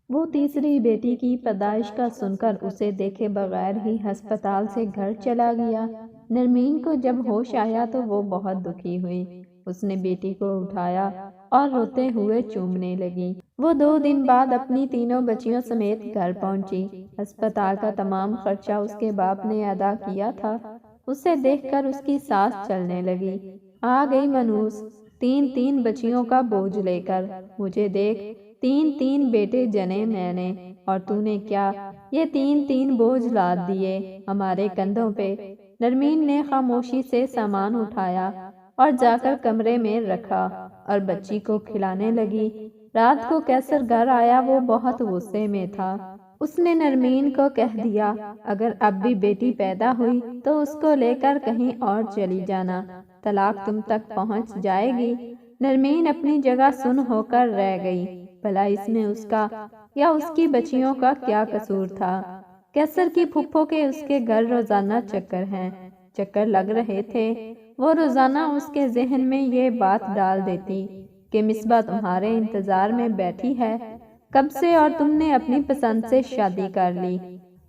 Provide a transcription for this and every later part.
وہ تیسری بیٹی کی پیدائش کا سن کر اسے دیکھے بغیر ہی ہسپتال سے گھر چلا گیا۔ نرمین کو جب ہوش آیا تو وہ بہت دکھی ہوئی۔ اس نے بیٹی کو اٹھایا اور روتے ہوئے چومنے لگی۔ وہ 2 دن بعد اپنی تینوں بچیوں سمیت گھر پہنچی۔ ہسپتال کا تمام خرچہ اس کے باپ نے ادا کیا تھا۔ اسے دیکھ کر اس کی سانس چلنے لگی۔ آ گئی منوس، 3 بچیوں کا بوجھ لے کر۔ مجھے دیکھ، 3 بیٹے جنے میں نے، اور تو نے کیا، یہ 3 بوجھ لاد دیے ہمارے کندھوں پہ۔ نرمین نے خاموشی سے سامان اٹھایا اور جا کر کمرے میں رکھا اور بچی کو کھلانے لگی۔ رات کو کیسر گھر آیا، وہ بہت غصے میں تھا۔ اس نے نرمین کو کہہ دیا، اگر اب بھی بیٹی پیدا ہوئی تو اس کو لے کر کہیں اور چلی جانا، طلاق تم تک پہنچ جائے گی۔ نرمین اپنی جگہ سن ہو کر رہ گئی۔ بھلا اس میں اس کا یا اس کی بچیوں کا کیا قصور تھا؟ کیسر کی پھپھو کے اس کے گھر روزانہ چکر ہیں، چکر لگ رہے تھے۔ وہ روزانہ اس کے ذہن میں یہ بات ڈال دیتی کہ مصباح تمہارے انتظار میں بیٹھی ہے کب سے، اور تم نے اپنی پسند سے شادی کر لی۔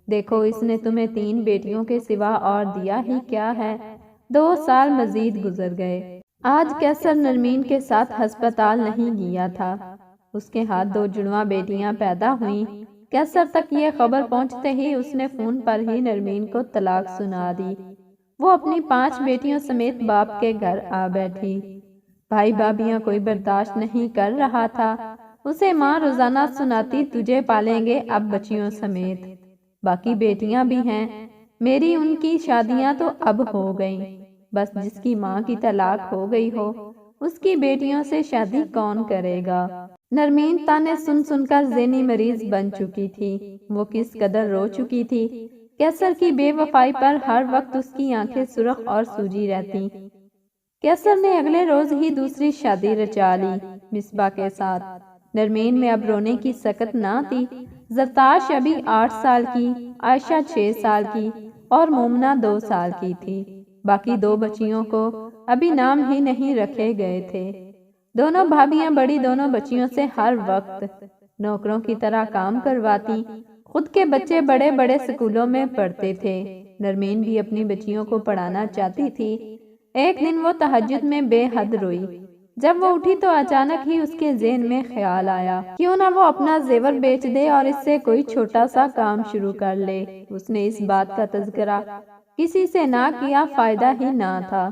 دیکھو اس نے تمہیں 3 بیٹیوں کے سوا اور دیا ہی کیا ہے۔ 2 سال مزید گزر گئے۔ آج کیسر نرمین کے ساتھ ہسپتال نہیں گیا تھا۔ اس کے ہاتھ 2 جڑواں بیٹیاں پیدا ہوئیں۔ کیسر تک یہ خبر پہنچتے ہی اس نے فون پر ہی نرمین کو طلاق سنا دی۔ وہ اپنی 5 بیٹیوں سمیت باپ کے گھر آ بیٹھی۔ بھائی بھابھیاں کوئی برداشت نہیں کر رہا تھا۔ اسے ماں روزانہ سناتی، تجھے پالیں گے اب بچیوں سمیت، باقی بیٹیاں بھی ہیں میری، ان کی شادیاں تو اب ہو گئیں، بس جس کی ماں کی طلاق ہو گئی ہو اس کی بیٹیوں سے شادی کون کرے گا۔ نرمین تانے سن سن کر ذہنی مریض بن چکی تھی۔ وہ کس قدر رو چکی تھی۔ کیسر کی بے وفائی پر ہر وقت اس کی آنکھیں سرخ اور سوجی رہتی۔ کیسر نے اگلے روز ہی دوسری شادی رچا لی مصباح کے ساتھ۔ نرمین میں اب رونے کی سکت نہ تھی۔ زرتاش ابھی 8 سال کی، عائشہ 6 سال کی اور مومنہ 2 سال کی تھی۔ باقی 2 بچیوں کو ابھی نام ہی نہیں رکھے گئے تھے۔ دونوں بھابیاں بڑی دونوں بچیوں سے ہر وقت نوکروں کی طرح کام کرواتی۔ خود کے بچے بڑے بڑے سکولوں میں پڑھتے تھے۔ نرمین بھی اپنی بچیوں کو پڑھانا چاہتی تھی۔ ایک دن وہ تہجد میں بے حد روئی۔ جب وہ اٹھی تو اچانک ہی اس کے ذہن میں خیال آیا، کیوں نہ وہ اپنا زیور بیچ دے اور اس سے کوئی چھوٹا سا کام شروع کر لے۔ اس نے اس بات کا تذکرہ کسی سے نہ کیا، فائدہ ہی نہ تھا۔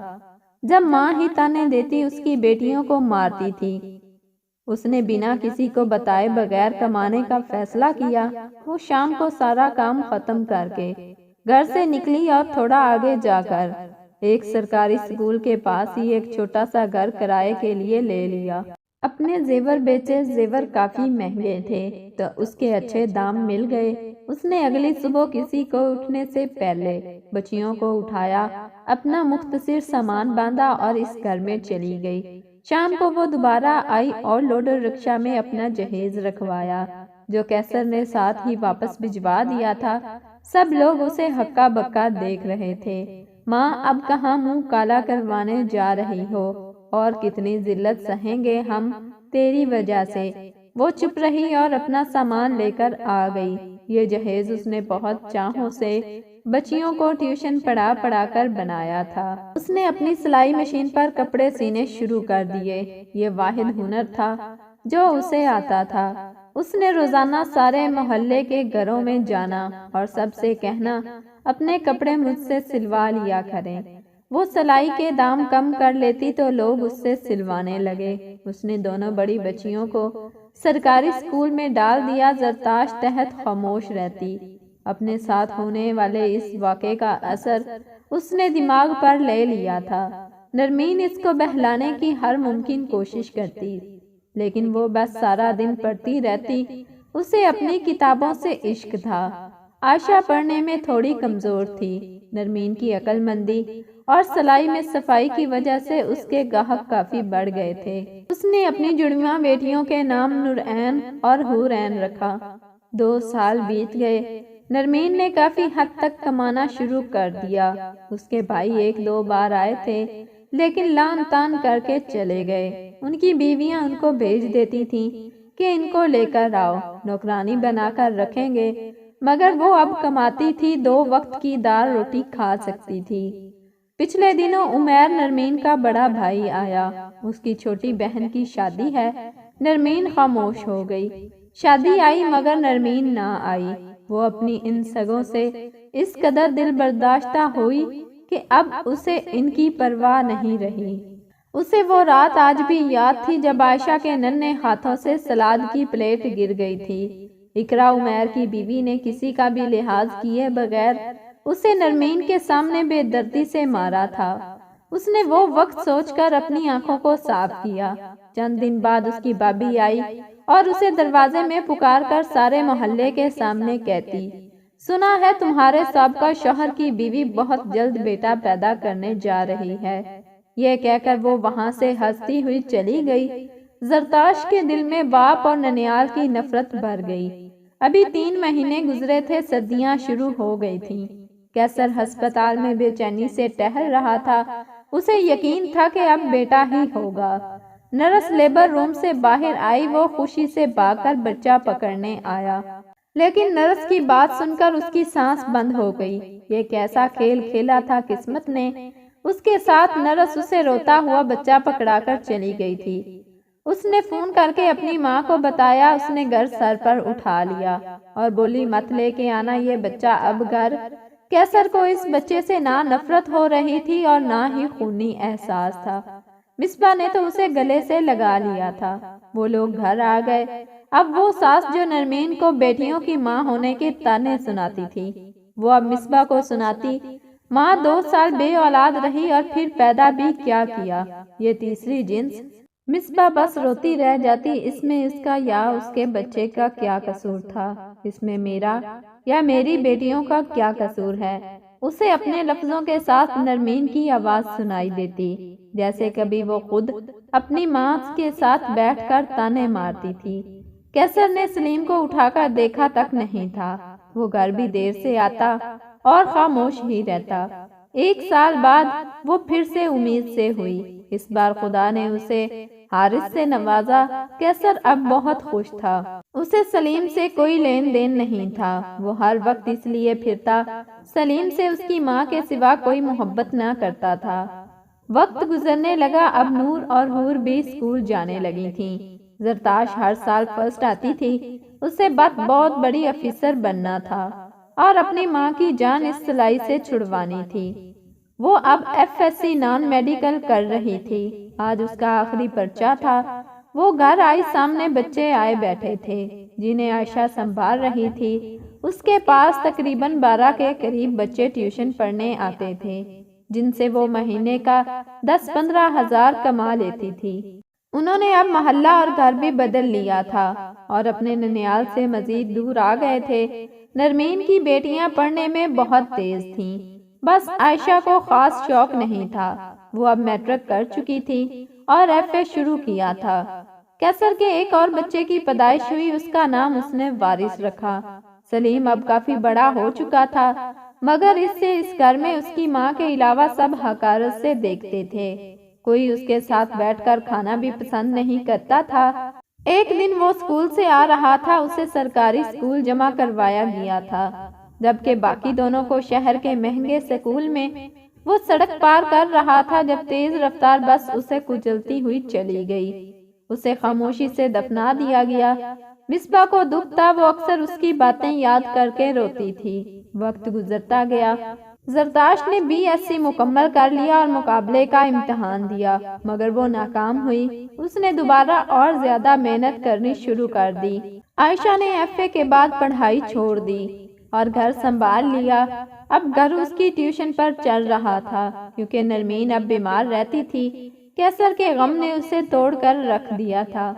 جب ماں ہی تانے دیتی اس کی بیٹیوں کو مارتی تھی۔ اس نے بنا کسی کو بتائے بغیر کمانے کا فیصلہ کیا۔ وہ شام کو سارا کام ختم کر کے گھر سے نکلی اور تھوڑا آگے جا کر ایک سرکاری اسکول کے پاس ہی ایک چھوٹا سا گھر کرائے کے لیے لے لیا۔ اپنے زیور بیچے، زیور کافی مہنگے تھے تو اس کے اچھے دام مل گئے۔ اس نے اگلی صبح کسی کو اٹھنے سے پہلے بچیوں کو اٹھایا، اپنا مختصر سامان باندھا اور اس گھر میں چلی گئی۔ شام کو وہ دوبارہ آئی اور لوڈر رکشہ میں اپنا جہیز رکھوایا جو کیسر نے ساتھ ہی واپس بھجوا دیا تھا۔ سب لوگ اسے ہکا بکا دیکھ رہے تھے۔ ماں اب کہاں منہ کالا کروانے جا رہی ہو، اور کتنی ذلت سہیں گے ہم تیری وجہ سے۔ وہ چپ رہی اور اپنا سامان لے کر آ گئی۔ یہ جہیز اس نے بہت چاہوں سے بچیوں کو ٹیوشن پڑھا پڑھا کر بنایا تھا۔ اس نے اپنی سلائی مشین پر کپڑے سینے شروع کر دیے۔ یہ واحد ہنر تھا جو اسے آتا تھا۔ اس نے روزانہ سارے محلے کے گھروں میں جانا اور سب سے کہنا، اپنے کپڑے مجھ سے سلوا لیا کریں۔ وہ سلائی کے دام کم کر لیتی تو لوگ اس سے سلوانے لگے۔ اس نے دونوں بڑی بچیوں کو سرکاری اسکول میں ڈال دیا۔ زرتاش تحت خاموش رہتی۔ اپنے ساتھ ہونے والے اس واقعے کا اثر اس نے دماغ پر لے لیا تھا۔ نرمین اس کو بہلانے کی ہر ممکن کوشش کرتی، لیکن وہ بس سارا دن پڑھتی رہتی۔ اسے اپنی کتابوں سے عشق تھا۔ عائشہ پڑھنے میں تھوڑی کمزور تھی۔ نرمین کی عقل مندی اور سلائی میں صفائی کی وجہ سے اس کے گاہک کافی بڑھ گئے تھے۔ اس نے اپنی جڑواں بیٹیوں کے نام نورعین اور حورعین رکھا۔ 2 سال بیت گئے۔ نرمین نے کافی حد تک کمانا شروع کر دیا۔ اس کے بھائی 1-2 بار آئے تھے لیکن لان تان کر کے چلے گئے۔ ان کی بیویاں ان کو بھیج دیتی تھیں۔ کہ ان کو لے کر آؤ، نوکرانی بنا کر رکھیں گے، مگر وہ اب کماتی تھی، 2 وقت کی دال روٹی کھا سکتی تھی۔ پچھلے دنوں عمیر نرمین کا بڑا بھائی آیا، اس کی چھوٹی بہن کی شادی ہے۔ نرمین خاموش ہو گئی۔ شادی آئی مگر نرمین نہ آئی۔ وہ اپنی ان سگوں سے اس قدر دل برداشتہ ہوئی کہ اب اسے ان کی پرواہ نہیں رہی۔ اسے وہ رات آج بھی یاد تھی جب عائشہ کے ننھے ہاتھوں سے سلاد کی پلیٹ گر گئی تھی۔ اقرا عمیر کی بیوی نے کسی کا بھی لحاظ کیے بغیر اسے نرمین کے سامنے بے دردی سے مارا تھا۔ اس نے وہ وقت سوچ کر اپنی آنکھوں کو صاف کیا۔ چند دن بعد اس کی بھابھی آئی اور اسے دروازے میں پکار کر سارے محلے کے سامنے کہتی، سنا ہے تمہارے سابقہ شوہر کی بیوی بہت جلد بیٹا پیدا کرنے جا رہی ہے۔ یہ کہہ کر وہ وہاں سے ہنستی ہوئی چلی گئی۔ زرتاش کے دل میں باپ اور ننیال کی نفرت بھر گئی۔ ابھی 3 مہینے گزرے تھے، سردیاں شروع ہو گئی تھیں۔ کیسر ہسپتال میں بے چینی سے ٹہل رہا تھا۔ اسے یقین تھا کہ اب بیٹا ہی ہوگا۔ نرس لیبر روم سے باہر آئی، وہ خوشی سے بھاگ کر بچہ پکڑنے آیا، لیکن نرس کی بات سن کر اس کی سانس بند ہو گئی۔ یہ کیسا کھیل کھیلا تھا قسمت نے اس کے ساتھ۔ نرس اسے روتا ہوا بچہ پکڑا کر چلی گئی تھی۔ اس نے فون کر کے اپنی ماں کو بتایا۔ اس نے گھر سر پر اٹھا لیا اور بولی، مت لے کے آنا یہ بچہ اب گھر۔ کیسر کو اس بچے سے نہ نفرت ہو رہی تھی اور نہ ہی خونی احساس تھا۔ مصباح نے تو اسے گلے سے لگا لیا تھا۔ وہ لوگ گھر آ گئے۔ اب وہ ساس جو نرمین کو بیٹیوں کی ماں ہونے کے طعنے سناتی تھی، وہ اب مصباح کو سناتی۔ ماں 2 سال بے اولاد رہی اور پھر پیدا بھی کیا کیا، یہ تیسری جنس۔ مصباح بس روتی رہ جاتی، اس میں اس کا یا اس کے بچے کا کیا قصور تھا؟ اس میں میرا یا میری بیٹیوں کا کیا قصور ہے؟ اسے اپنے لفظوں کے ساتھ نرمین کی آواز سنائی دیتی، جیسے کبھی وہ خود اپنی ماں کے ساتھ بیٹھ کر طعنے مارتی تھی۔ کیسر نے سلیم کو اٹھا کر دیکھا تک نہیں تھا۔ وہ گھر بھی دیر سے آتا اور خاموش ہی رہتا۔ 1 سال بعد وہ پھر سے امید سے ہوئی۔ اس بار خدا نے اسے حارث سے نوازا۔ کیسر اب بہت خوش تھا۔ اسے سلیم سے کوئی لین دین نہیں تھا۔ وہ ہر وقت اس لیے پھرتا، سلیم سے اس کی ماں کے سوا کوئی محبت نہ کرتا تھا۔ وقت گزرنے لگا۔ اب نور اور حور بھی اسکول جانے لگی تھیں۔ زرتاش ہر سال فرسٹ آتی تھی۔ اسے بہت بڑی افیسر بننا تھا اور اپنی ماں کی جان اس سلائی سے چھڑوانی تھی۔ وہ اب FSC نان میڈیکل کر رہی تھی۔ آج اس کا آخری پرچہ تھا۔ وہ گھر آئی، سامنے بچے آئے بیٹھے تھے جنہیں عائشہ سنبھال رہی تھی۔ اس کے پاس تقریباً 12 کے قریب بچے ٹیوشن پڑھنے آتے تھے، جن سے وہ مہینے کا 10-15 ہزار کما لیتی تھی۔ انہوں نے اب محلہ اور گھر بھی بدل لیا تھا اور اپنے ننیال سے مزید دور آ گئے تھے۔ نرمین کی بیٹیاں پڑھنے میں بہت تیز تھیں، بس عائشہ کو خاص شوق نہیں تھا۔ وہ اب میٹرک کر چکی تھی اور FA شروع کیا تھا۔ کیسر کے ایک اور بچے کی پیدائش ہوئی، اس کا نام اس نے وارث رکھا۔ سلیم اب کافی بڑا ہو چکا تھا، مگر اس سے اس گھر میں اس کی ماں کے علاوہ سب حقارت سے دیکھتے تھے۔ کوئی اس کے ساتھ بیٹھ کر کھانا بھی پسند نہیں کرتا تھا۔ ایک دن وہ اسکول سے آ رہا تھا، اسے سرکاری اسکول جمع کروایا گیا تھا، جبکہ باقی دونوں کو شہر کے مہنگے اسکول میں۔ وہ سڑک پار کر رہا تھا جب تیز رفتار بس اسے کچلتی ہوئی چلی گئی۔ اسے خاموشی سے دفنا دیا گیا۔ مصباح کو دکھ تھا، وہ اکثر اس کی باتیں یاد کر کے روتی تھی۔ وقت گزرتا گیا۔ زرتاش نے BSc مکمل کر لیا اور مقابلے کا امتحان دیا، مگر وہ ناکام ہوئی۔ اس نے دوبارہ اور زیادہ محنت کرنی شروع کر دی۔ عائشہ نے FA کے بعد پڑھائی چھوڑ دی اور گھر سنبھال لیا۔ اب گھر اس کی ٹیوشن پر چل رہا تھا، کیونکہ نرمین اب بیمار رہتی تھی۔ کیسر کے غم نے اسے توڑ کر رکھ دیا تھا۔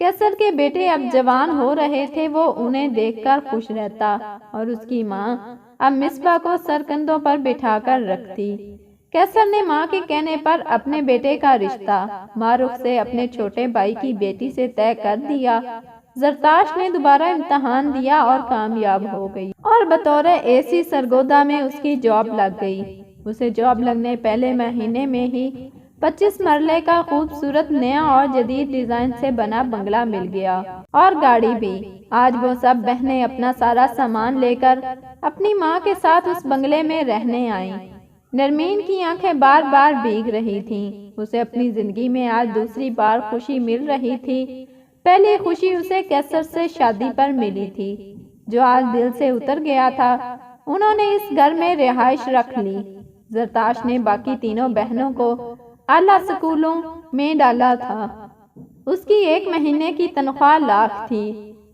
کیسر کے بیٹے اب جوان ہو رہے تھے، وہ انہیں دیکھ کر خوش رہتا اور اس کی ماں اب مصباح کو سر کندھوں پر بٹھا کر رکھتی۔ کیسر نے ماں کے کہنے پر اپنے بیٹے کا رشتہ معروف سے اپنے چھوٹے بھائی کی بیٹی سے طے کر دیا۔ زرتاش نے دوبارہ امتحان دیا اور کامیاب ہو گئی اور بطور AC سرگودا میں اس کی جاب لگ گئی۔ اسے جاب لگنے پہلے مہینے میں ہی 25 مرلے کا خوبصورت نیا اور جدید ڈیزائن سے بنا بنگلہ مل گیا، اور گاڑی بھی۔ آج وہ سب بہنیں اپنا سارا سامان لے کر اپنی ماں کے ساتھ اس بنگلے میں رہنے آئیں۔ نرمین کی آنکھیں بار بار بھیگ رہی تھیں۔ اسے اپنی زندگی میں آج دوسری بار خوشی مل رہی تھی۔ پہلی خوشی اسے کیسر سے شادی پر ملی تھی، جو آج دل سے اتر گیا تھا۔ انہوں نے اس گھر میں رہائش رکھ لی۔ زرتاش نے باقی تینوں بہنوں کو اعلیٰ سکولوں میں ڈالا تھا۔ اس کی 1 مہینے کی تنخواہ لاکھ تھی۔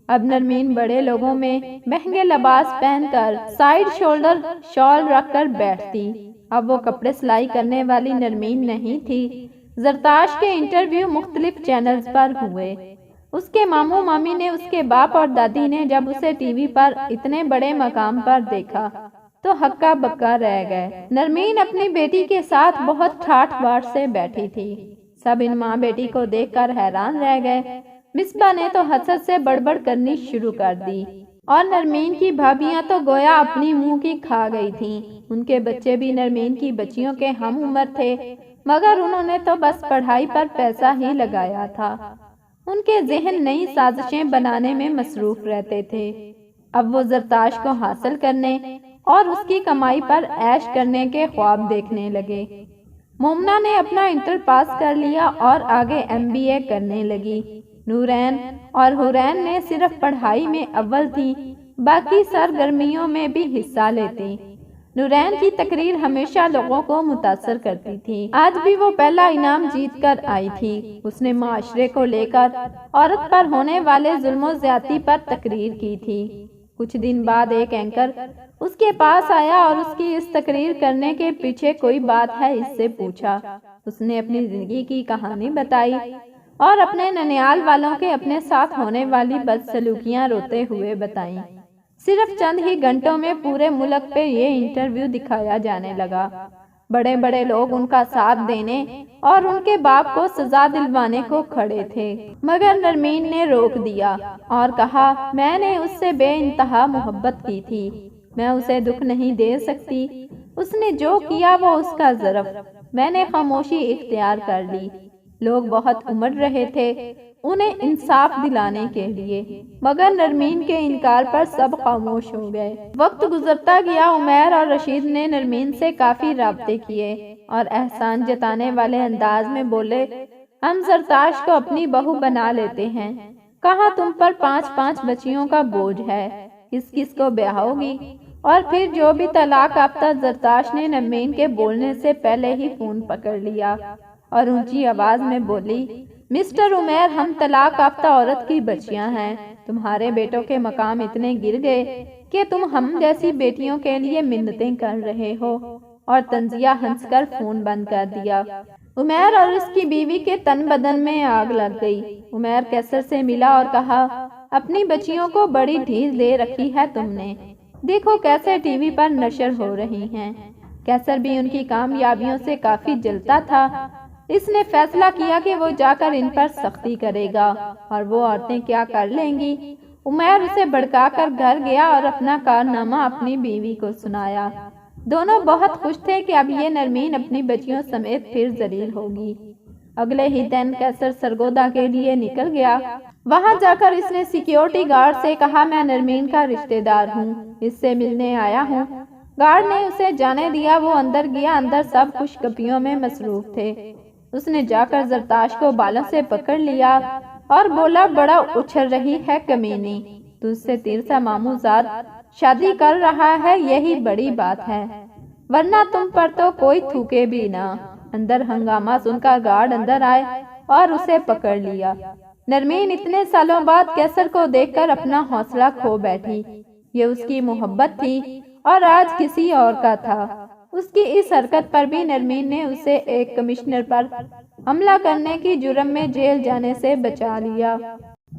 اب نرمین بڑے لوگوں میں مہنگے لباس پہن کر سائیڈ شولڈر شال رکھ کر بیٹھتی۔ اب وہ کپڑے سلائی کرنے والی نرمین نہیں تھی۔ زرتاش کے انٹرویو مختلف چینلز پر ہوئے۔ اس کے ماموں مامی نے، اس کے باپ اور دادی نے جب اسے ٹی وی پر اتنے بڑے مقام پر دیکھا تو ہکا بکا رہ گئے۔ نرمین اپنی بیٹی کے ساتھ بہت ٹھاٹھ باٹ سے بیٹھی تھی۔ سب ان ماں بیٹی کو دیکھ کر حیران رہ گئے۔ مصباح نے تو حسد سے بڑبڑ کرنی شروع کر دی، اور نرمین کی بھابیاں تو گویا اپنی منہ کی کھا گئی تھیں۔ ان کے بچے بھی نرمین کی بچیوں کے ہم عمر تھے، مگر انہوں نے تو بس پڑھائی پر پیسہ ہی لگایا تھا۔ ان کے ذہن نئی سازشیں بنانے میں مصروف رہتے تھے۔ اب وہ زرتاش کو حاصل کرنے اور اس کی کمائی پر عیش کرنے کے خواب دیکھنے لگے۔ مومنہ نے اپنا انٹر پاس کر لیا اور آگے MBA کرنے لگی۔ نورین اور حورین نے صرف پڑھائی میں اول تھی، باقی سرگرمیوں میں بھی حصہ لیتی۔ نورین کی تقریر ہمیشہ لوگوں کو متاثر کرتی تھی۔ آج بھی وہ پہلا انعام جیت کر آئی تھی۔ اس نے معاشرے کو لے کر عورت پر ہونے والے ظلم و زیادتی پر تقریر کی تھی۔ کچھ دن بعد ایک اینکر اس کے پاس آیا اور اس کی اس تقریر کرنے کے پیچھے کوئی بات ہے اس سے پوچھا۔ اس نے اپنی زندگی کی کہانی بتائی اور اپنے ننیال والوں کے اپنے ساتھ ہونے والی بدسلوکیاں روتے ہوئے بتائیں۔ صرف چند ہی گھنٹوں میں پورے ملک پہ یہ انٹرویو دکھایا جانے لگا۔ بڑے بڑے لوگ ان کا ساتھ دینے اور ان کے باپ کو سزا دلوانے کو کھڑے تھے، مگر نرمین نے روک دیا اور کہا، میں نے اس سے بے انتہا محبت کی تھی، میں اسے دکھ نہیں دے سکتی۔ اس نے جو کیا وہ اس کا ظرف، میں نے خاموشی اختیار کر لی۔ لوگ بہت امڑ رہے تھے انہیں انصاف دلانے کے لیے، مگر نرمین کے انکار پر سب خاموش ہو گئے۔ وقت گزرتا گیا۔ عمیر اور رشید نے نرمین سے کافی رابطے کیے اور احسان جتانے والے انداز میں بولے، ہم زرتاش کو اپنی بہو بنا لیتے ہیں۔ کہاں تم پر 5 بچیوں کا بوجھ ہے، کس کو بیاہو گی؟ اور پھر جو بھی طلاق یافتہ زرتاش نے نرمین کے بولنے سے پہلے ہی فون پکڑ لیا اور اونچی آواز میں بولی، مسٹر عمیر، ہم طلاق یافتہ عورت کی بچیاں ہیں۔ تمہارے بیٹوں کے مقام اتنے گر گئے کہ تم ہم جیسی بیٹیوں کے لیے منتیں کر رہے ہو۔ اور تنزیہ ہنس کر فون بند کر دیا۔ عمیر اور اس کی بیوی کے تن بدن میں آگ لگ گئی۔ عمیر کیسر سے ملا اور کہا، اپنی بچیوں کو بڑی ڈھیل دے رکھی ہے تم نے، دیکھو کیسے ٹی وی پر نشر ہو رہی ہیں۔ کیسر بھی ان کی کامیابیوں سے کافی جلتا تھا۔ اس نے فیصلہ کیا کہ وہ جا کر ان پر سختی کرے گا، اور وہ عورتیں کیا کر لیں گی۔ عمیر اسے بھڑکا کر گھر گیا اور اپنا کارنامہ اپنی بیوی کو سنایا۔ دونوں بہت خوش تھے کہ اب یہ نرمین اپنی بچیوں سمیت پھر ذلیل ہوگی۔ اگلے ہی دن کیسر سرگودا کے لیے نکل گیا۔ وہاں جا کر اس نے سیکیورٹی گارڈ سے کہا، میں نرمین کا رشتہ دار ہوں، اس سے ملنے آیا ہوں۔ گارڈ نے اسے جانے دیا۔ وہ اندر گیا۔ اندر سب خوش گپیوں میں مصروف تھے۔ اس نے جا کر زرتاش کو بالوں سے پکڑ لیا اور بولا، بڑا اچھل رہی ہے کمینی، تجھ سے تیرسا ماموں زاد شادی کر رہا ہے، یہی بڑی بات ہے، ورنہ تم پر تو کوئی تھوکے بھی نہ۔ اندر ہنگامہ سن کر گارڈ اندر آئے اور اسے پکڑ لیا۔ نرمین اتنے سالوں بعد کیسر کو دیکھ کر اپنا حوصلہ کھو بیٹھی۔ یہ اس کی محبت تھی اور آج کسی اور کا تھا۔ اس کی اس حرکت پر بھی نرمین نے اسے ایک کمشنر پر حملہ کرنے کی جرم میں جیل جانے سے بچا لیا۔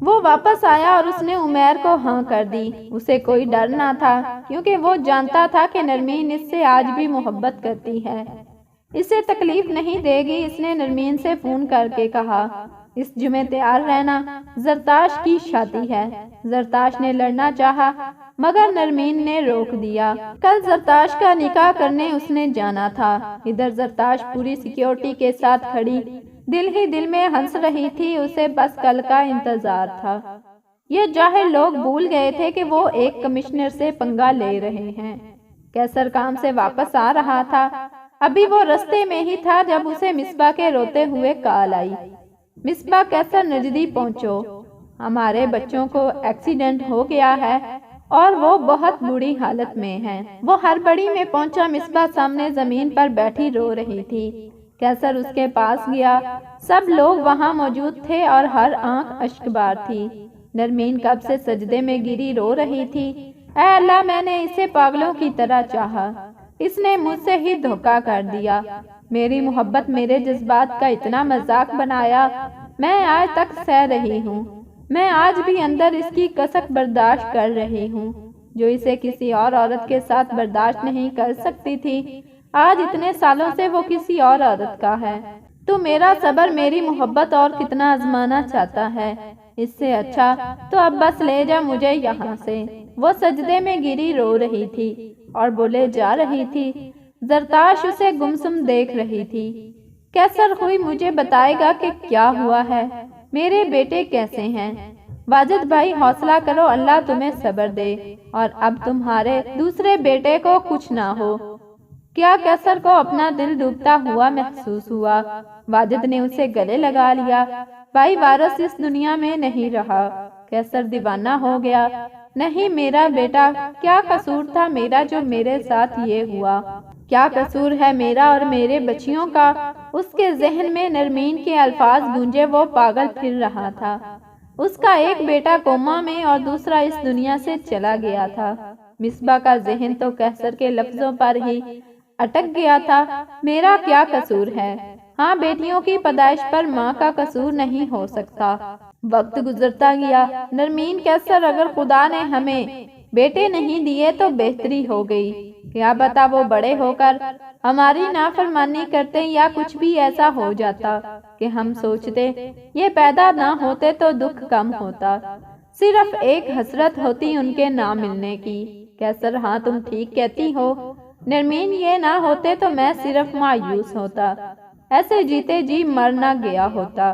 وہ واپس آیا اور اس نے عمیر کو ہاں کر دی۔ اسے کوئی ڈر نہ تھا، کیونکہ وہ جانتا تھا کہ نرمین اس سے آج بھی محبت کرتی ہے، اسے تکلیف نہیں دے گی۔ اس نے نرمین سے فون کر کے کہا، اس جمعے تیار رہنا، زرتاش کی شادی ہے۔ زرتاش نے لڑنا چاہا، مگر نرمین نے روک دیا۔ کل زرتاش کا نکاح کرنے اس نے جانا تھا۔ ادھر زرتاش پوری سیکیورٹی کے ساتھ کھڑی دل ہی دل میں ہنس رہی تھی، اسے بس کل کا انتظار تھا۔ یہ جاہل لوگ بھول گئے تھے کہ وہ ایک کمشنر سے پنگا لے رہے ہیں۔ کیسر کام سے واپس آ رہا تھا، ابھی وہ رستے میں ہی تھا جب اسے مصباح کے روتے ہوئے کال آئی، مصباح کیسر نجدی پہنچو، ہمارے بچوں کو ایکسیڈنٹ ہو گیا ہے اور وہ بہت بری حالت میں ہیں۔ وہ ہڑبڑی میں پہنچا، مصباح سامنے زمین پر بیٹھی رو رہی تھی۔ کیسر اس کے پاس گیا، سب لوگ وہاں موجود تھے اور ہر آنکھ اشکبار تھی۔ نرمین کب سے سجدے میں گری رو رہی تھی، اے اللہ میں نے اسے پاگلوں کی طرح چاہا، اس نے مجھ سے ہی دھوکا کر دیا، میری محبت میرے جذبات کا اتنا مذاق بنایا، میں آج تک سہ رہی ہوں، میں آج بھی اندر اس کی کسک برداشت کر رہی ہوں جو اسے کسی اور عورت کے ساتھ برداشت نہیں کر سکتی تھی، آج اتنے سالوں سے وہ کسی اور عورت کا ہے۔ تو میرا صبر میری محبت اور کتنا آزمانا چاہتا ہے، اس سے اچھا تو اب بس لے جا مجھے یہاں سے۔ وہ سجدے میں گری رو رہی تھی اور بولے جا رہی تھی۔ زرتاش اسے گمسم دیکھ رہی تھی۔ کیسر ہوئی مجھے بتائے گا کہ کیا ہوا ہے، میرے بیٹے کیسے ہیں؟ واجد بھائی حوصلہ کرو، اللہ تمہیں صبر دے اور اب تمہارے دوسرے بیٹے کو کچھ نہ ہو۔ کیا کیسر کو اپنا دل ڈوبتا ہوا محسوس ہوا؟ واجد نے اسے گلے لگا لیا، بھائی وارث اس دنیا میں نہیں رہا۔ کیسر دیوانہ ہو گیا، نہیں میرا بیٹا، کیا قصور تھا میرا جو میرے ساتھ یہ ہوا؟ کیا قصور ہے میرا اور میرے بچیوں کا؟ اس کے ذہن میں نرمین کے الفاظ گونجے، وہ پاگل پھر رہا تھا۔ اس کا ایک بیٹا کوما میں اور دوسرا اس دنیا سے چلا گیا تھا۔ مصباح کا ذہن تو کیسر کے لفظوں پر ہی اٹک گیا تھا، میرا کیا قصور ہے؟ ہاں، بیٹیوں کی پیدائش پر ماں کا قصور نہیں ہو سکتا۔ وقت گزرتا گیا، نرمین کیسر اگر خدا نے ہمیں بیٹے نہیں دیے تو بہتری ہو گئی، کیا پتا وہ بڑے ہو کر ہماری نافرمانی کرتے یا کچھ بھی ایسا ہو جاتا کہ ہم سوچتے یہ پیدا نہ ہوتے تو دکھ کم ہوتا، صرف ایک حسرت ہوتی ان کے نہ ملنے کی۔ کیسر ہاں تم ٹھیک کہتی ہو، نرمین یہ نہ ہوتے تو میں صرف مایوس ہوتا، ایسے جیتے جی مر نہ گیا ہوتا۔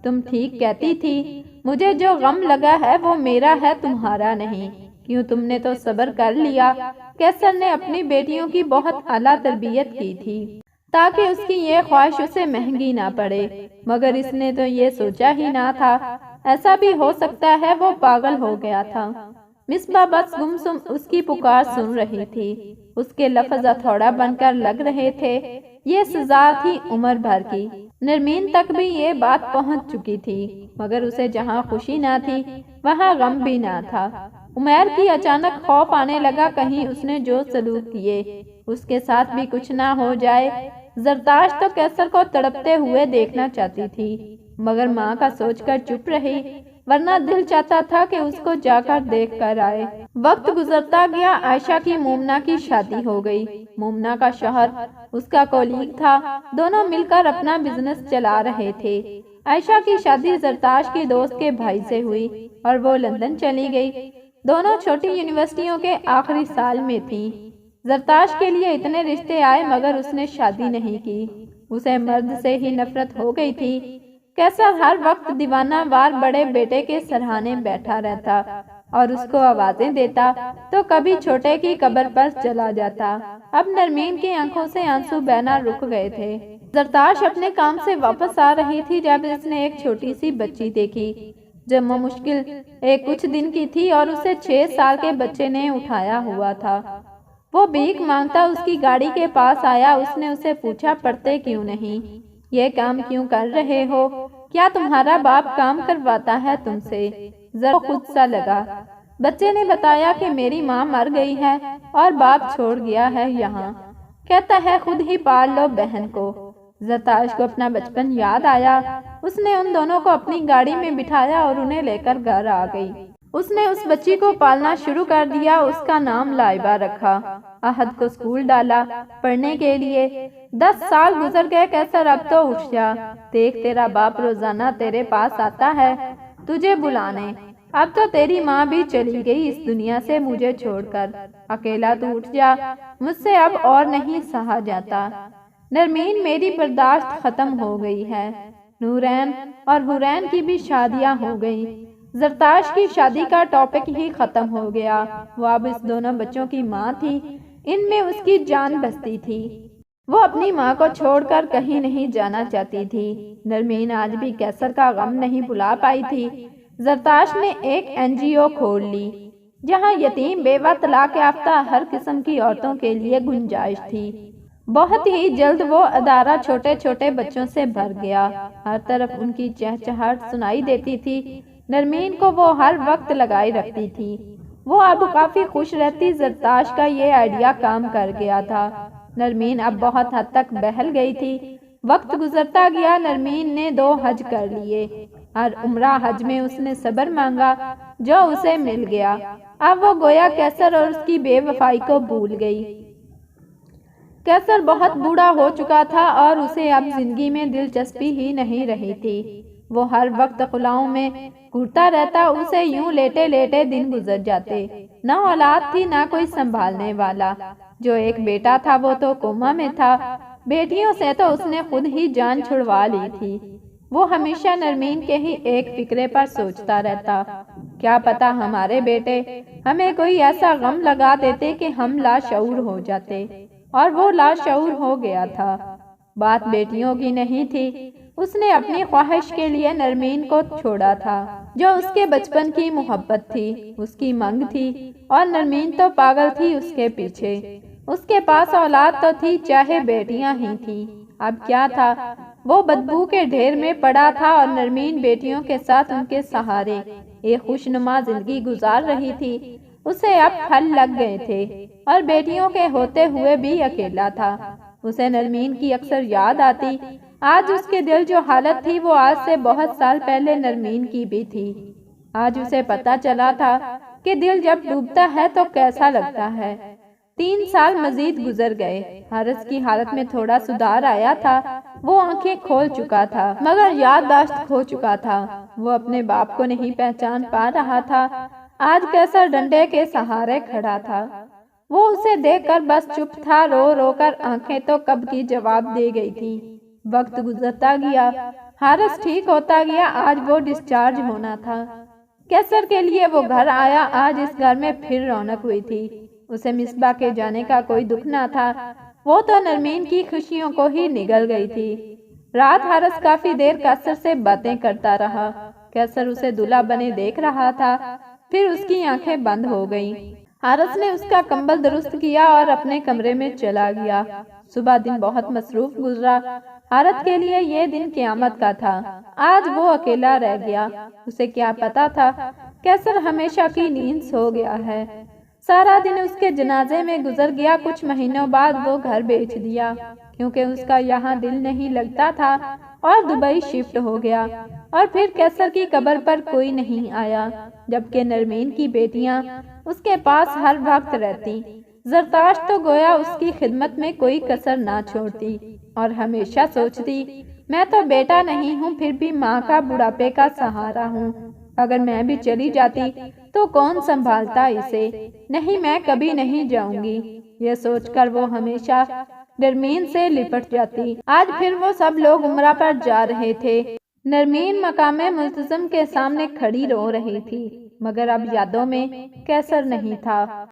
تم ٹھیک کہتی تھی، مجھے جو غم لگا ہے وہ میرا ہے، تمہارا نہیں، کیوں تم نے تو صبر کر لیا۔ کیسر نے اپنی بیٹیوں کی بہت اعلیٰ تربیت کی تھی تاکہ اس کی یہ خواہش اسے مہنگی نہ پڑے، مگر اس نے تو یہ سوچا ہی نہ تھا ایسا بھی ہو سکتا ہے، وہ پاگل ہو گیا تھا۔ مصباح بس گمسم اس کی پکار سن رہی تھی، اس کے لفظ ہتھوڑا بن کر لگ رہے تھے، یہ سزا تھی عمر بھر کی۔ نرمین تک بھی یہ بات پہنچ چکی تھی، مگر اسے جہاں خوشی نہ تھی وہاں غم بھی نہ تھا۔ عمیر کی اچانک خوف آنے لگا، کہیں اس نے جو سلوک کیے اس کے ساتھ بھی کچھ نہ ہو جائے۔ زرتاش تو کیسر کو تڑپتے ہوئے دیکھنا چاہتی تھی، مگر ماں کا سوچ کر چپ رہی، ورنہ دل چاہتا تھا کہ اس کو جا کر دیکھ کر آئے۔ وقت گزرتا گیا، عائشہ کی مومنہ کی شادی ہو گئی۔ مومنہ کا شوہر اس کا کولیگ تھا، دونوں مل کر اپنا بزنس چلا رہے تھے۔ عائشہ کی شادی زرتاش کے دوست کے بھائی سے ہوئی اور وہ لندن چلی گئی۔ دونوں چھوٹی یونیورسٹیوں کے آخری سال میں تھیں۔ زرتاش کے لیے اتنے رشتے آئے مگر اس نے شادی نہیں کی، اسے مرد سے ہی نفرت ہو گئی تھی۔ کیسر ہر وقت دیوانہ وار بڑے بیٹے کے سرہانے بیٹھا رہتا اور اس کو آوازیں دیتا تو کبھی چھوٹے کی قبر پر چلا جاتا۔ اب نرمین کی آنکھوں سے آنسو بہنا رک گئے تھے۔ زرتاش اپنے کام سے واپس آ رہی تھی جب اس نے ایک چھوٹی سی بچی دیکھی، جب وہ مشکل کچھ دن کی تھی اور اسے 6 سال کے بچے نے اٹھایا ہوا تھا۔ وہ بھیک مانگتا اس کی گاڑی کے پاس آیا، اس نے اسے پوچھا پڑھتے کیوں نہیں، یہ کام کیوں کر رہے ہو، کیا تمہارا باپ کام کرواتا ہے تم سے؟ ذرا خود سا لگا۔ بچے نے بتایا کہ میری ماں مر گئی ہے اور باپ چھوڑ گیا ہے یہاں، کہتا ہے خود ہی پال لو بہن کو۔ زرتاش کو اپنا بچپن یاد آیا، اس نے ان دونوں کو اپنی گاڑی میں بٹھایا اور انہیں لے کر گھر آ گئی۔ اس نے اس بچی کو پالنا شروع کر دیا، اس کا نام لائبہ رکھا۔ احد کو اسکول ڈالا پڑھنے کے لیے۔ 10 سال گزر گئے۔ کیسر اب تو اٹھ جا، دیکھ تیرا باپ روزانہ تیرے پاس آتا ہے تجھے بلانے، اب تو تیری ماں بھی چلی گئی اس دنیا سے مجھے چھوڑ کر، اکیلا تو اٹھ جا، مجھ سے اب اور نہیں سہا جاتا۔ نرمین میری برداشت ختم ہو گئی ہے۔ نورین اور حورین کی بھی شادیاں ہو گئی، زرتاش کی شادی کا ٹاپک ہی ختم ہو گیا۔ وہ اب اس دونوں بچوں کی ماں تھی، ان میں اس کی جان بستی تھی۔ وہ اپنی ماں کو چھوڑ کر کہیں نہیں جانا چاہتی تھی۔ نرمین آج بھی کیسر کا غم نہیں بھلا پائی تھی۔ زرتاش نے ایک NGO کھول لی جہاں یتیم، بیوہ، طلاق یافتہ ہر قسم کی عورتوں کے لیے گنجائش تھی۔ بہت ہی جلد وہ ادارہ چھوٹے چھوٹے بچوں سے بھر گیا، ہر طرف ان کی چہچہاہٹ سنائی دیتی تھی۔ نرمین کو وہ ہر وقت لگائی رکھتی تھی، وہ اب کافی خوش رہتی۔ زرتاش کا یہ آئیڈیا کام کر گیا تھا۔ نرمین اب بہت حد تک بہل گئی تھی۔ وقت گزرتا گیا، نرمین نے 2 حج کر لیے۔ ہر عمرہ حج میں اس نے صبر مانگا جو اسے مل گیا۔ اب وہ گویا کیسر اور اس کی بے وفائی کو بھول گئی۔ کیسر بہت بوڑھا ہو چکا تھا اور اسے اب زندگی میں دلچسپی ہی نہیں رہی تھی۔ وہ ہر وقت خلاؤں میں گھورتا رہتا، اسے یوں لیٹے لیٹے دن گزر جاتے۔ نہ اولاد تھی، نہ کوئی سنبھالنے والا۔ جو ایک بیٹا تھا وہ تو کوما میں تھا، بیٹیوں سے تو اس نے خود ہی جان چھڑوا لی تھی۔ وہ ہمیشہ نرمین کے ہی ایک فکرے پر سوچتا رہتا، کیا پتا ہمارے بیٹے ہمیں کوئی ایسا غم لگا دیتے کہ ہم لاشعور ہو جاتے، اور وہ لاشعور ہو گیا تھا۔ بات بیٹیوں کی نہیں تھی، اس نے اپنی خواہش کے لیے نرمین کو چھوڑا تھا، جو اس کے بچپن کی محبت تھی، اس کی منگ تھی، اور نرمین تو پاگل تھی اس کے پیچھے۔ اس کے پاس اولاد تو تھی، چاہے بیٹیاں ہی تھیں۔ اب کیا تھا، وہ بدبو کے ڈھیر میں پڑا تھا اور نرمین بیٹیوں کے ساتھ ان کے سہارے ایک خوشنما زندگی گزار رہی تھی۔ اسے اب پھل لگ گئے تھے اور بیٹیوں کے ہوتے ہوئے بھی اکیلا تھا۔ اسے نرمین کی اکثر یاد آتی۔ آج اس کے دل جو حالت تھی وہ آج سے بہت سال پہلے نرمین کی بھی تھی۔ آج اسے پتا چلا تھا کہ دل جب ڈوبتا ہے تو کیسا لگتا ہے۔ 3 سال مزید گزر گئے۔ حارث کی حالت میں تھوڑا سدھار آیا تھا۔ وہ آنکھیں کھول چکا تھا مگر یادداشت کھو چکا تھا۔ وہ اپنے باپ کو نہیں پہچان پا رہا تھا۔ آج کیسر ڈنڈے کے سہارے کھڑا تھا۔ وہ اسے دیکھ کر بس چپ تھا، رو رو کر آنکھیں تو کب کی جواب دے گئی تھی۔ وقت گزرتا گیا، حارث ٹھیک ہوتا گیا۔ آج وہ ڈسچارج ہونا تھا۔ کیسر کے لیے وہ گھر آیا۔ آج اس گھر میں پھر رونق ہوئی تھی۔ اسے مصباح کے جانے کا کوئی دکھ نہ تھا، وہ تو نرمین کی خوشیوں کو ہی نگل گئی تھی۔ رات حارث کافی دیر کیسر سے باتیں کرتا رہا۔ کیسر اسے دلہا بنے دیکھ رہا تھا، پھر اس کی آنکھیں بند ہو گئیں۔ حارث نے اس کا کمبل درست کیا اور اپنے کمرے میں چلا گیا۔ صبح دن بہت مصروف گزرا۔ حارث کے لیے یہ دن قیامت کا تھا۔ آج وہ اکیلا رہ گیا۔ اسے کیا پتا تھا کیسر ہمیشہ کی نیند سو گیا ہے۔ سارا دن اس کے جنازے میں گزر گیا۔ کچھ مہینوں بعد وہ گھر بیچ دیا کیونکہ اس کا یہاں دل نہیں لگتا تھا اور دبئی شفٹ ہو گیا۔ اور پھر کیسر کی قبر پر کوئی نہیں آیا، جبکہ نرمین کی بیٹیاں اس کے پاس ہر وقت رہتی۔ زرتاش تو گویا اس کی خدمت میں کوئی کسر نہ چھوڑتی اور ہمیشہ سوچتی، میں تو بیٹا نہیں ہوں، پھر بھی ماں کا بڑھاپے کا سہارا ہوں۔ اگر میں بھی چلی جاتی تو کون سنبھالتا اسے؟ نہیں، میں کبھی نہیں جاؤں گی۔ یہ سوچ کر وہ ہمیشہ نرمین سے لپٹ جاتی۔ آج پھر وہ سب لوگ عمرہ پر جا رہے تھے۔ نرمین مقام ملتزم کے سامنے کھڑی رو رہی تھی، مگر اب یادوں میں کیسر نہیں تھا۔